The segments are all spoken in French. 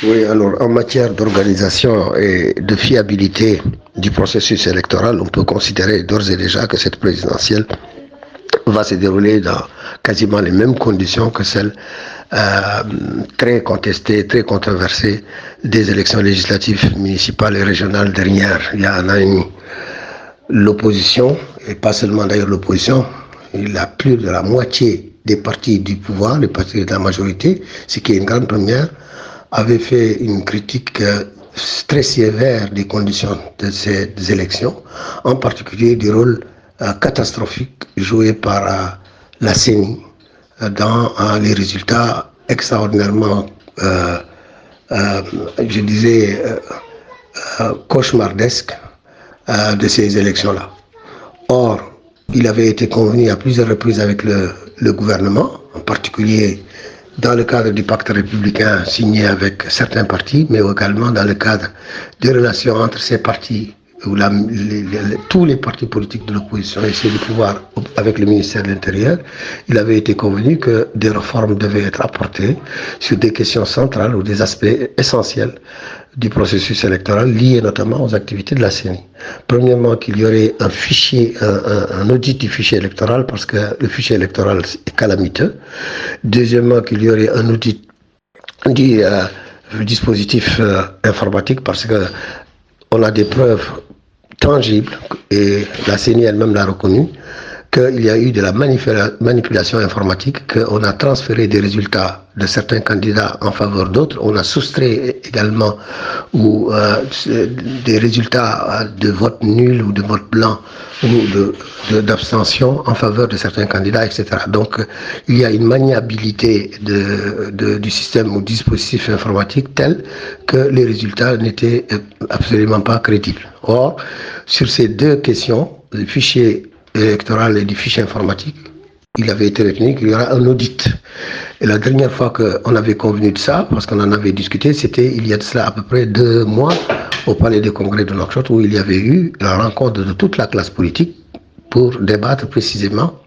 Oui, alors en matière d'organisation et de fiabilité du processus électoral, on peut considérer d'ores et déjà que cette présidentielle va se dérouler dans quasiment les mêmes conditions que celles euh, très contestées, très controversées des élections législatives municipales et régionales dernières, il y a un an et demi. L'opposition, et pas seulement d'ailleurs l'opposition, il a plus de la moitié des partis du pouvoir, les partis de la majorité, ce qui est une grande première, avait fait une critique très sévère des conditions de ces élections, en particulier du rôle catastrophique joué par la CENI dans les résultats extraordinairement, je disais, cauchemardesques de ces élections-là. Or, il avait été convenu à plusieurs reprises avec le gouvernement, en particulier dans le cadre du pacte républicain signé avec certains partis, mais également dans le cadre des relations entre ces partis, où tous les partis politiques de l'opposition essaient de pouvoir avec le ministère de l'Intérieur. Il avait été convenu que des réformes devaient être apportées sur des questions centrales ou des aspects essentiels du processus électoral liés notamment aux activités de la CENI. Premièrement, qu'il y aurait un fichier, un audit du fichier électoral parce que le fichier électoral est calamiteux. Deuxièmement, qu'il y aurait un audit du dispositif informatique parce que on a des preuves tangibles et la CENI elle-même l'a reconnu qu'il y a eu de la manipulation informatique, qu'on a transféré des résultats de certains candidats en faveur d'autres, on a soustrait également des résultats de vote nul ou de vote blanc ou d'abstention en faveur de certains candidats, etc. Donc il y a une maniabilité du système ou dispositif informatique tel que les résultats n'étaient absolument pas crédibles. Or, sur ces deux questions, le fichier électoral et du fichier informatique, il avait été retenu qu'il y aura un audit. Et la dernière fois qu'on avait convenu de ça, parce qu'on en avait discuté, c'était il y a de cela à peu près 2 mois au Palais des Congrès de Nouakchott, où il y avait eu la rencontre de toute la classe politique pour débattre précisément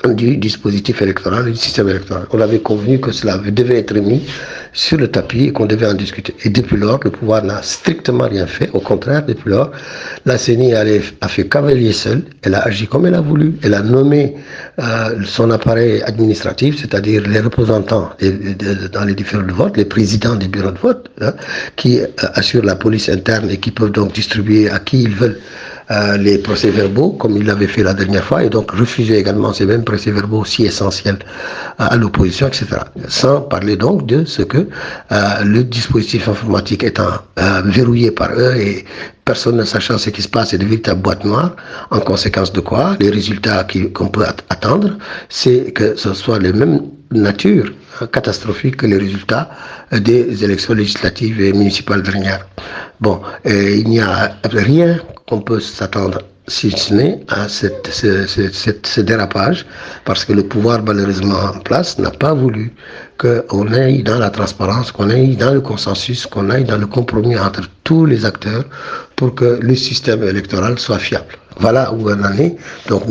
du dispositif électoral et du système électoral. On avait convenu que cela devait être mis sur le tapis et qu'on devait en discuter. Et depuis lors, le pouvoir n'a strictement rien fait. Au contraire, depuis lors, la CENI a fait cavalier seul. Elle a agi comme elle a voulu. Elle a nommé son appareil administratif, c'est-à-dire les représentants dans les différents votes, les présidents des bureaux de vote, qui assurent la police interne et qui peuvent donc distribuer à qui ils veulent les procès-verbaux, comme il l'avait fait la dernière fois, et donc refuser également ces mêmes procès-verbaux si essentiels à l'opposition, etc. Sans parler donc de ce que le dispositif informatique étant verrouillé par eux et personne ne sachant ce qui se passe, c'est de véritables boîtes noires, en conséquence de quoi les résultats qu'on peut attendre, c'est que ce soit les mêmes natures catastrophiques que les résultats des élections législatives et municipales dernières. Bon, il n'y a rien qu'on peut s'attendre si ce n'est à ce dérapage, parce que le pouvoir malheureusement en place n'a pas voulu qu'on aille dans la transparence, qu'on aille dans le consensus, qu'on aille dans le compromis entre tous les acteurs pour que le système électoral soit fiable. Voilà où on en est. Donc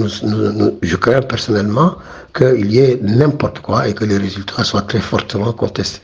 je crains personnellement qu'il y ait n'importe quoi et que les résultats soient très fortement contestés.